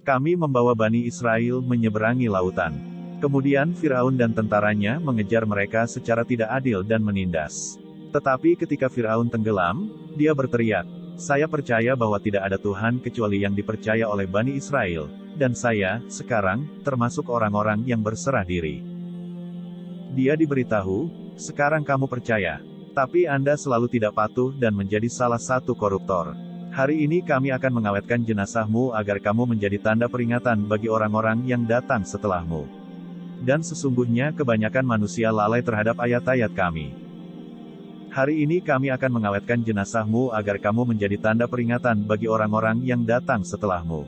Kami membawa Bani Israel menyeberangi lautan. Kemudian Firaun dan tentaranya mengejar mereka secara tidak adil dan menindas. Tetapi ketika Firaun tenggelam, dia berteriak, "Saya percaya bahwa tidak ada Tuhan kecuali yang dipercaya oleh Bani Israel, dan saya, sekarang, termasuk orang-orang yang berserah diri." Dia diberitahu, "Sekarang kamu percaya. Tapi Anda selalu tidak patuh dan menjadi salah satu koruptor. Hari ini kami akan mengawetkan jenazahmu agar kamu menjadi tanda peringatan bagi orang-orang yang datang setelahmu. Dan sesungguhnya kebanyakan manusia lalai terhadap ayat-ayat kami. Hari ini kami akan mengawetkan jenazahmu agar kamu menjadi tanda peringatan bagi orang-orang yang datang setelahmu.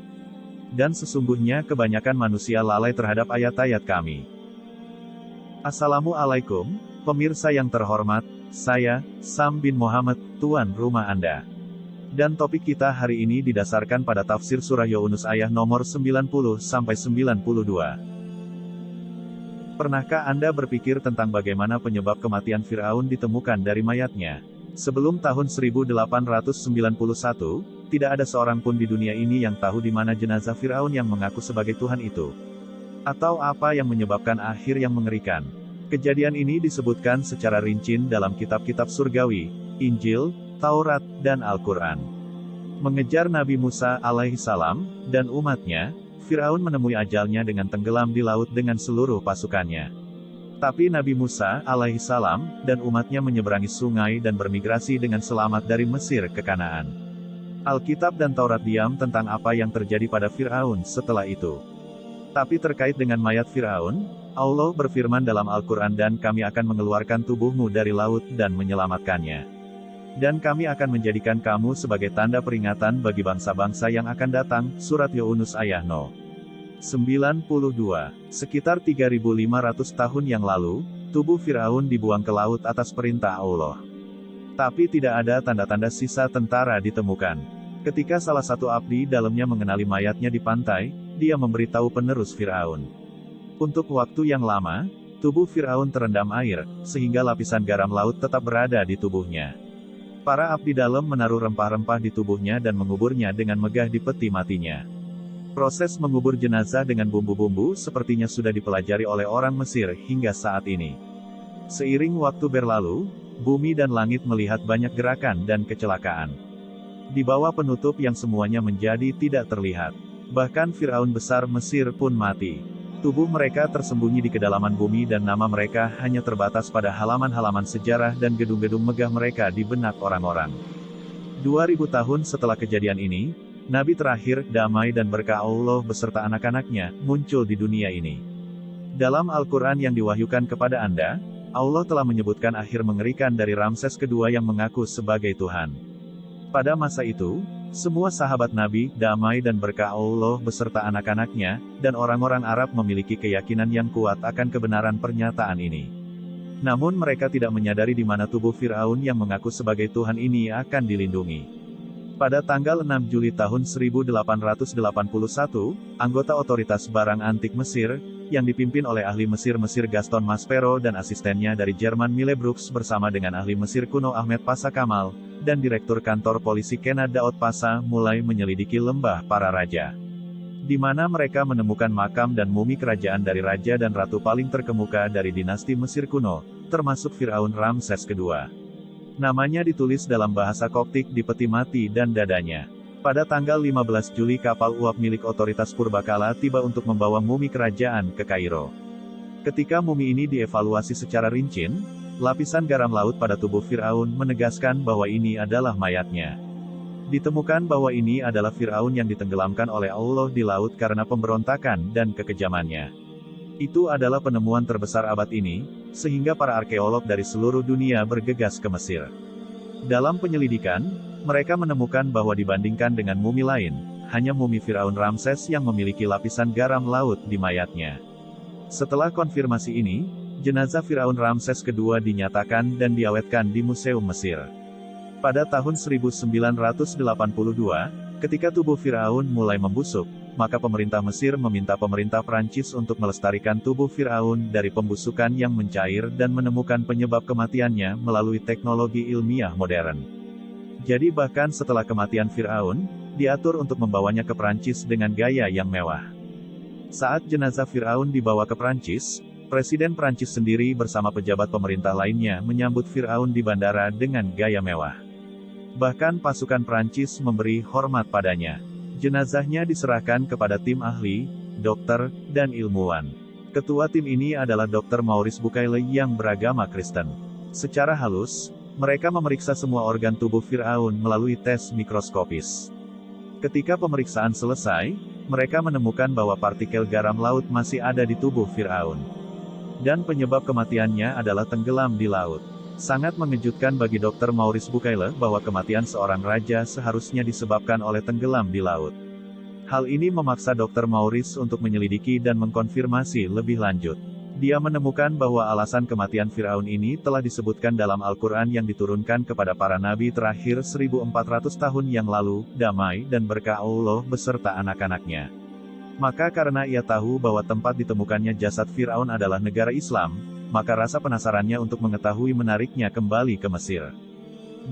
Dan sesungguhnya kebanyakan manusia lalai terhadap ayat-ayat kami." Assalamualaikum, pemirsa yang terhormat, saya, Sam bin Muhammad, tuan rumah Anda. Dan topik kita hari ini didasarkan pada tafsir surah Yunus ayat nomor 90-92. Pernahkah Anda berpikir tentang bagaimana penyebab kematian Firaun ditemukan dari mayatnya? Sebelum tahun 1891, tidak ada seorang pun di dunia ini yang tahu di mana jenazah Firaun yang mengaku sebagai Tuhan itu. Atau apa yang menyebabkan akhir yang mengerikan. Kejadian ini disebutkan secara rinci dalam kitab-kitab surgawi, Injil, Taurat, dan Al-Quran. Mengejar Nabi Musa alaihissalam dan umatnya, Firaun menemui ajalnya dengan tenggelam di laut dengan seluruh pasukannya. Tapi Nabi Musa alaihissalam dan umatnya menyeberangi sungai dan bermigrasi dengan selamat dari Mesir ke Kanaan. Alkitab dan Taurat diam tentang apa yang terjadi pada Firaun setelah itu. Tapi terkait dengan mayat Firaun, Allah berfirman dalam Al-Quran, "Dan kami akan mengeluarkan tubuhmu dari laut dan menyelamatkannya. Dan kami akan menjadikan kamu sebagai tanda peringatan bagi bangsa-bangsa yang akan datang." Surat Yunus ayat no. 92. Sekitar 3.500 tahun yang lalu, tubuh Firaun dibuang ke laut atas perintah Allah. Tapi tidak ada tanda-tanda sisa tentara ditemukan. Ketika salah satu abdi dalamnya mengenali mayatnya di pantai, dia memberitahu penerus Firaun. Untuk waktu yang lama, tubuh Firaun terendam air, sehingga lapisan garam laut tetap berada di tubuhnya. Para abdi dalam menaruh rempah-rempah di tubuhnya dan menguburnya dengan megah di peti matinya. Proses mengubur jenazah dengan bumbu-bumbu sepertinya sudah dipelajari oleh orang Mesir hingga saat ini. Seiring waktu berlalu, bumi dan langit melihat banyak gerakan dan kecelakaan. Di bawah penutup yang semuanya menjadi tidak terlihat. Bahkan Firaun besar Mesir pun mati. Tubuh mereka tersembunyi di kedalaman bumi dan nama mereka hanya terbatas pada halaman-halaman sejarah dan gedung-gedung megah mereka di benak orang-orang. 2000 tahun setelah kejadian ini, Nabi terakhir, damai dan berkah Allah beserta anak-anaknya, muncul di dunia ini. Dalam Al-Quran yang diwahyukan kepada Anda, Allah telah menyebutkan akhir mengerikan dari Ramses II yang mengaku sebagai Tuhan. Pada masa itu, semua sahabat Nabi, damai dan berkah Allah beserta anak-anaknya, dan orang-orang Arab memiliki keyakinan yang kuat akan kebenaran pernyataan ini. Namun mereka tidak menyadari di mana tubuh Firaun yang mengaku sebagai Tuhan ini akan dilindungi. Pada tanggal 6 Juli tahun 1881, anggota otoritas barang antik Mesir, yang dipimpin oleh ahli Mesir Gaston Maspero dan asistennya dari Jerman Mille Brooks bersama dengan ahli Mesir kuno Ahmed Pasha Kamal, dan Direktur Kantor Polisi Kena Daud Pasha mulai menyelidiki lembah para raja. Di mana mereka menemukan makam dan mumi kerajaan dari raja dan ratu paling terkemuka dari dinasti Mesir kuno, termasuk Firaun Ramses II. Namanya ditulis dalam bahasa Koptik di peti mati dan dadanya. Pada tanggal 15 Juli kapal uap milik otoritas Purbakala tiba untuk membawa mumi kerajaan ke Kairo. Ketika mumi ini dievaluasi secara rinci, lapisan garam laut pada tubuh Firaun menegaskan bahwa ini adalah mayatnya. Ditemukan bahwa ini adalah Firaun yang ditenggelamkan oleh Allah di laut karena pemberontakan dan kekejamannya. Itu adalah penemuan terbesar abad ini, sehingga para arkeolog dari seluruh dunia bergegas ke Mesir. Dalam penyelidikan, mereka menemukan bahwa dibandingkan dengan mumi lain, hanya mumi Firaun Ramses yang memiliki lapisan garam laut di mayatnya. Setelah konfirmasi ini, jenazah Firaun Ramses II dinyatakan dan diawetkan di Museum Mesir. Pada tahun 1982, ketika tubuh Firaun mulai membusuk, maka pemerintah Mesir meminta pemerintah Prancis untuk melestarikan tubuh Firaun dari pembusukan yang mencair dan menemukan penyebab kematiannya melalui teknologi ilmiah modern. Jadi bahkan setelah kematian Firaun, diatur untuk membawanya ke Prancis dengan gaya yang mewah. Saat jenazah Firaun dibawa ke Prancis, Presiden Prancis sendiri bersama pejabat pemerintah lainnya menyambut Firaun di bandara dengan gaya mewah. Bahkan pasukan Prancis memberi hormat padanya. Jenazahnya diserahkan kepada tim ahli, dokter, dan ilmuwan. Ketua tim ini adalah Dr. Maurice Bucaille yang beragama Kristen. Secara halus, mereka memeriksa semua organ tubuh Firaun melalui tes mikroskopis. Ketika pemeriksaan selesai, mereka menemukan bahwa partikel garam laut masih ada di tubuh Firaun. Dan penyebab kematiannya adalah tenggelam di laut. Sangat mengejutkan bagi Dr. Maurice Bucaille bahwa kematian seorang raja seharusnya disebabkan oleh tenggelam di laut. Hal ini memaksa Dr. Maurice untuk menyelidiki dan mengkonfirmasi lebih lanjut. Dia menemukan bahwa alasan kematian Firaun ini telah disebutkan dalam Al-Quran yang diturunkan kepada para nabi terakhir 1400 tahun yang lalu, damai dan berkah Allah beserta anak-anaknya. Maka karena ia tahu bahwa tempat ditemukannya jasad Firaun adalah negara Islam, maka rasa penasarannya untuk mengetahui menariknya kembali ke Mesir.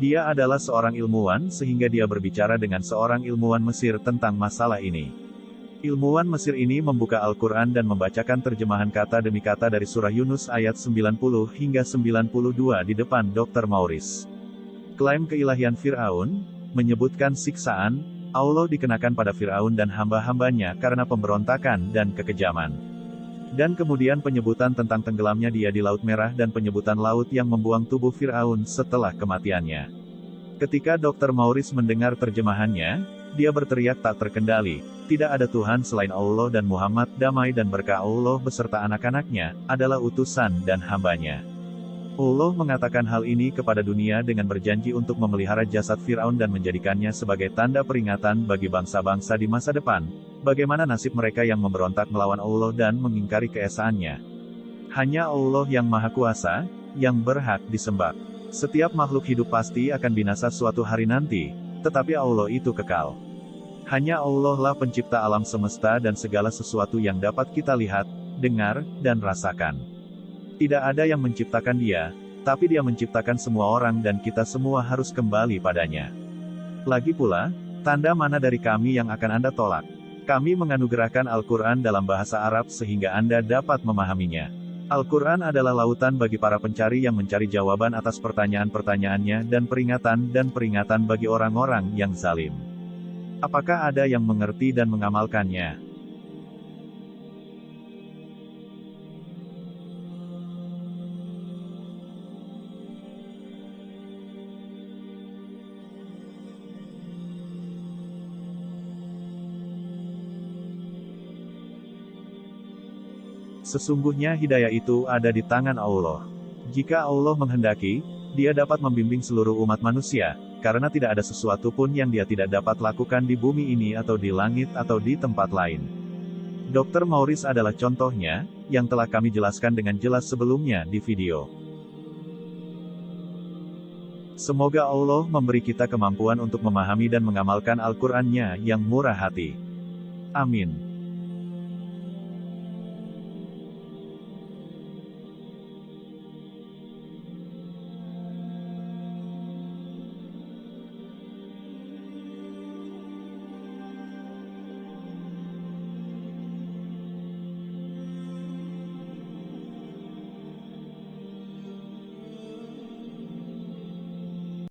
Dia adalah seorang ilmuwan sehingga dia berbicara dengan seorang ilmuwan Mesir tentang masalah ini. Ilmuwan Mesir ini membuka Al-Quran dan membacakan terjemahan kata demi kata dari surah Yunus ayat 90 hingga 92 di depan Dr. Maurice. Klaim keilahian Firaun, menyebutkan siksaan Allah dikenakan pada Firaun dan hamba-hambanya karena pemberontakan dan kekejaman. Dan kemudian penyebutan tentang tenggelamnya dia di Laut Merah dan penyebutan laut yang membuang tubuh Firaun setelah kematiannya. Ketika Dr. Maurice mendengar terjemahannya, dia berteriak tak terkendali, tidak ada Tuhan selain Allah dan Muhammad damai dan berkah Allah beserta anak-anaknya, adalah utusan dan hambanya. Allah mengatakan hal ini kepada dunia dengan berjanji untuk memelihara jasad Firaun dan menjadikannya sebagai tanda peringatan bagi bangsa-bangsa di masa depan, bagaimana nasib mereka yang memberontak melawan Allah dan mengingkari keesaannya. Hanya Allah yang Maha Kuasa, yang berhak disembah. Setiap makhluk hidup pasti akan binasa suatu hari nanti, tetapi Allah itu kekal. Hanya Allah lah pencipta alam semesta dan segala sesuatu yang dapat kita lihat, dengar, dan rasakan. Tidak ada yang menciptakan Dia, tapi Dia menciptakan semua orang dan kita semua harus kembali padanya. Lagi pula, tanda mana dari kami yang akan Anda tolak? Kami menganugerahkan Al-Quran dalam bahasa Arab sehingga Anda dapat memahaminya. Al-Quran adalah lautan bagi para pencari yang mencari jawaban atas pertanyaan-pertanyaannya dan peringatan bagi orang-orang yang zalim. Apakah ada yang mengerti dan mengamalkannya? Sesungguhnya hidayah itu ada di tangan Allah. Jika Allah menghendaki, Dia dapat membimbing seluruh umat manusia, karena tidak ada sesuatu pun yang Dia tidak dapat lakukan di bumi ini atau di langit atau di tempat lain. Dr. Maurice adalah contohnya, yang telah kami jelaskan dengan jelas sebelumnya di video. Semoga Allah memberi kita kemampuan untuk memahami dan mengamalkan Al-Quran-Nya yang murah hati. Amin.